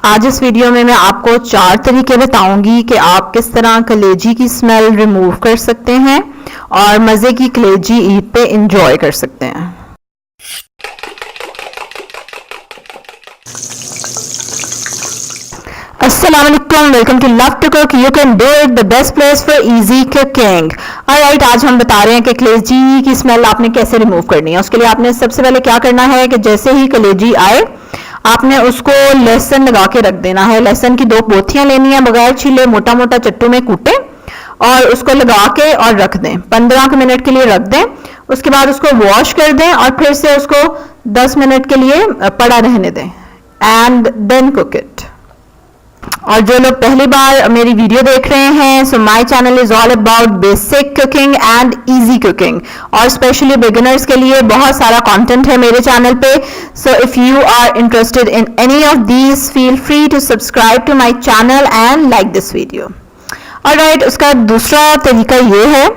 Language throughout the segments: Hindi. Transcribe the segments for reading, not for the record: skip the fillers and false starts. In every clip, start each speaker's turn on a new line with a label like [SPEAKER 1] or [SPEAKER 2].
[SPEAKER 1] आज इस वीडियो में मैं आपको 4 तरीके बताऊंगी कि आप किस तरह कलेजी की स्मेल रिमूव कर सकते हैं और मज़े की कलेजी ईद पे इंजॉय कर सकते हैं। अस्सलाम वालेकुम, welcome to love to cook. You can do it, the best place for easy cooking. Alright, आज हम बता रहे हैं कि कलेजी की स्मेल आपने कैसे रिमूव करनी है। उसके लिए आपने सबसे पहले क्या करना है कि जैसे ही कलेजी आए आपने उसको लहसुन लगा के रख देना है। लहसुन की 2 पोथियां लेनी है, बगैर छीले मोटा मोटा चट्टू में कूटे और उसको लगा के और रख दें। 15 मिनट के लिए रख दें। उसके बाद उसको वॉश कर दें और फिर से उसको 10 मिनट के लिए पड़ा रहने दें एंड देन कुक इट। और जो लोग पहली बार मेरी वीडियो देख रहे हैं, so my channel is all about basic cooking and easy cooking, और स्पेशली बिगिनर्स के लिए बहुत सारा कंटेंट है मेरे चैनल पे। So if you are interested in any of these, feel free to subscribe to my channel and like this video. Alright, उसका दूसरा तरीका ये है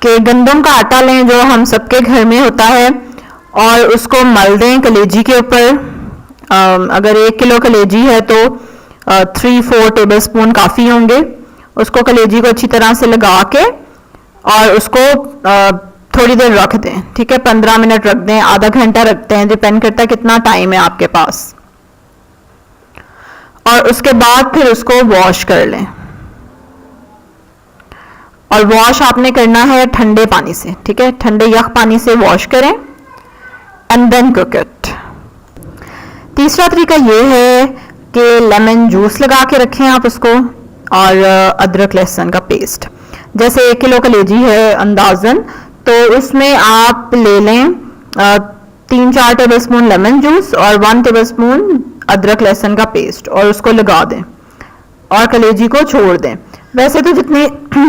[SPEAKER 1] कि गंदम का आटा लें जो हम सबके घर में होता है और उसको मल दें कलेजी के ऊपर। अगर 1 किलो कलेजी है तो 3-4 टेबल स्पून काफ़ी होंगे। उसको कलेजी को अच्छी तरह से लगा के और उसको थोड़ी देर रख दें। ठीक है, 15 मिनट रख दें, आधा घंटा रखते हैं, डिपेंड करता है कितना टाइम है आपके पास। और उसके बाद फिर उसको वॉश कर लें। और वॉश आपने करना है ठंडे पानी से। ठीक है, ठंडे यख पानी से वॉश करें एंड देन कुक इट। तीसरा तरीका ये है कि लेमन जूस लगा के रखें आप उसको, और अदरक लहसुन का पेस्ट। जैसे 1 किलो कलेजी है अंदाजन, तो उसमें आप ले लें 3-4 टेबल स्पून लेमन जूस और 1 टेबल स्पून अदरक लहसुन का पेस्ट, और उसको लगा दें और कलेजी को छोड़ दें। वैसे तो जितनी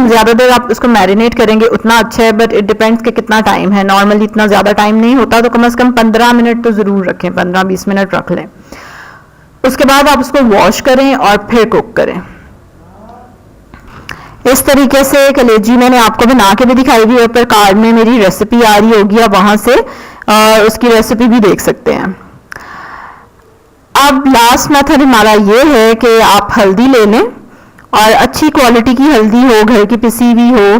[SPEAKER 1] ज़्यादा देर आप उसको मैरिनेट करेंगे उतना अच्छा है, बट इट डिपेंड्स कि कितना टाइम है। नॉर्मली इतना ज़्यादा टाइम नहीं होता, तो कम से कम 15 मिनट तो ज़रूर रखें, 15-20 मिनट रख लें। उसके बाद आप उसको वॉश करें और फिर कुक करें। इस तरीके से कलेजी मैंने आपको बना के भी दिखाई हुई है, ऊपर कार्ड में मेरी रेसिपी आ रही होगी, आप वहाँ से उसकी रेसिपी भी देख सकते हैं। अब लास्ट मेथड हमारा ये है कि आप हल्दी ले लें, और अच्छी क्वालिटी की हल्दी हो, घर की पिसी हुई हो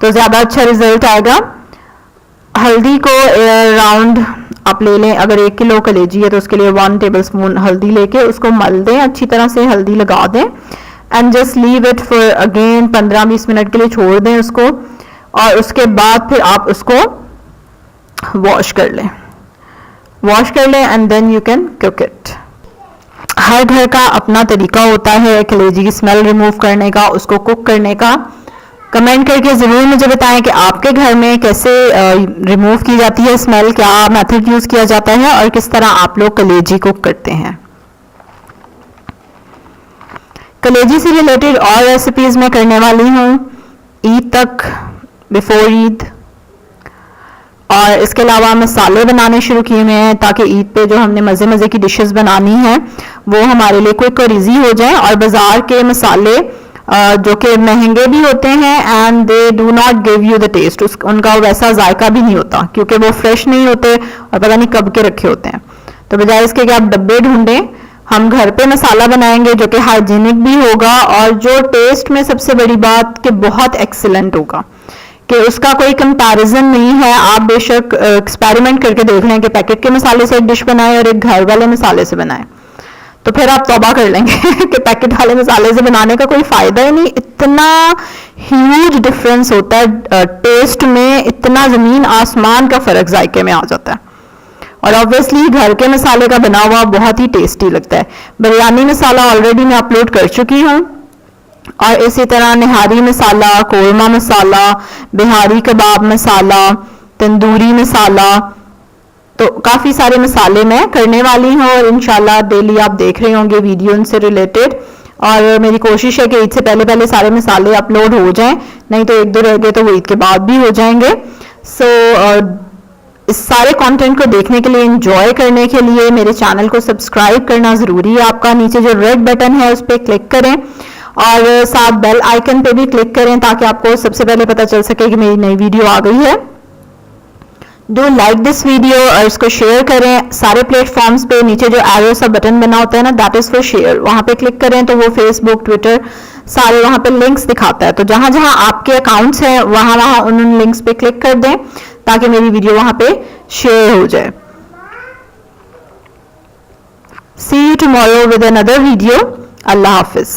[SPEAKER 1] तो ज़्यादा अच्छा रिजल्ट आएगा। हल्दी को राउंड आप ले लें। अगर 1 किलो कलेजी है तो उसके लिए 1 टेबल स्पून हल्दी लेके उसको मल दें, अच्छी तरह से हल्दी लगा दें and just leave it for again 15-20 minute के लिए छोड़ दें उसको। और उसके बाद फिर आप उसको वॉश कर लें and then you can cook it. हर घर का अपना तरीका होता है कलेजी की स्मेल रिमूव करने का, उसको कुक करने का। कमेंट करके ज़रूर मुझे बताएं कि आपके घर में कैसे रिमूव की जाती है स्मेल, क्या मेथड यूज़ किया जाता है और किस तरह आप लोग कलेजी कुक करते हैं। कलेजी से रिलेटेड और रेसिपीज़ मैं करने वाली हूँ ईद तक, बिफोर ईद। और इसके अलावा मसाले बनाने शुरू किए हुए हैं ताकि ईद पे जो हमने मज़े की डिशेस बनानी है वो हमारे लिए क्विक और इजी हो जाए। और बाज़ार के मसाले जो कि महंगे भी होते हैं and they do not give you the taste, उनका वैसा जायका भी नहीं होता क्योंकि वो फ्रेश नहीं होते और पता नहीं कब के रखे होते हैं। तो बजाय इसके कि आप डब्बे ढूंढें, हम घर पे मसाला बनाएंगे जो कि हाइजीनिक भी होगा और जो टेस्ट में सबसे बड़ी बात कि बहुत एक्सीलेंट होगा, कि उसका कोई कंपैरिजन नहीं है। आप बेशक एक्सपेरिमेंट करके देख लें कि पैकेट के मसाले से एक डिश बनाएं और एक घर वाले मसाले से बनाएं, तो फिर आप तौबा कर लेंगे कि पैकेट वाले मसाले से बनाने का कोई फायदा ही नहीं। इतना ह्यूज डिफरेंस होता है टेस्ट में, इतना ज़मीन आसमान का फ़र्क जायके में आ जाता है। और ऑब्वियसली घर के मसाले का बना हुआ बहुत ही टेस्टी लगता है। बिरयानी मसाला ऑलरेडी मैं अपलोड कर चुकी हूँ, और इसी तरह निहारी मसाला, कोरमा मसाला, बिहारी कबाब मसाला, तंदूरी मसाला, तो काफ़ी सारे मसाले मैं करने वाली हूँ और इंशाल्लाह डेली आप देख रहे होंगे वीडियो उनसे रिलेटेड। और मेरी कोशिश है कि ईद से पहले सारे मसाले अपलोड हो जाएं, नहीं तो 1-2 रह गए तो वो ईद के बाद भी हो जाएंगे। सो इस सारे कंटेंट को देखने के लिए, एंजॉय करने के लिए मेरे चैनल को सब्सक्राइब करना ज़रूरी है आपका। नीचे जो रेड बटन है उस पर क्लिक करें और साथ बेल आइकन पे भी क्लिक करें ताकि आपको सबसे पहले पता चल सके कि मेरी नई वीडियो आ गई है। डू लाइक दिस वीडियो और इसको शेयर करें। सारे प्लेटफॉर्म्स पे नीचे जो एरो सा बटन बना होता है ना, दैट इज फॉर शेयर, वहां पे क्लिक करें तो वो फेसबुक, ट्विटर, सारे वहां पे लिंक्स दिखाता है। तो जहां जहां आपके अकाउंट्स हैं वहां वहां उन लिंक्स पे क्लिक कर दें ताकि मेरी वीडियो वहां पे शेयर हो जाए। See you tomorrow with another video. अल्लाह हाफिज।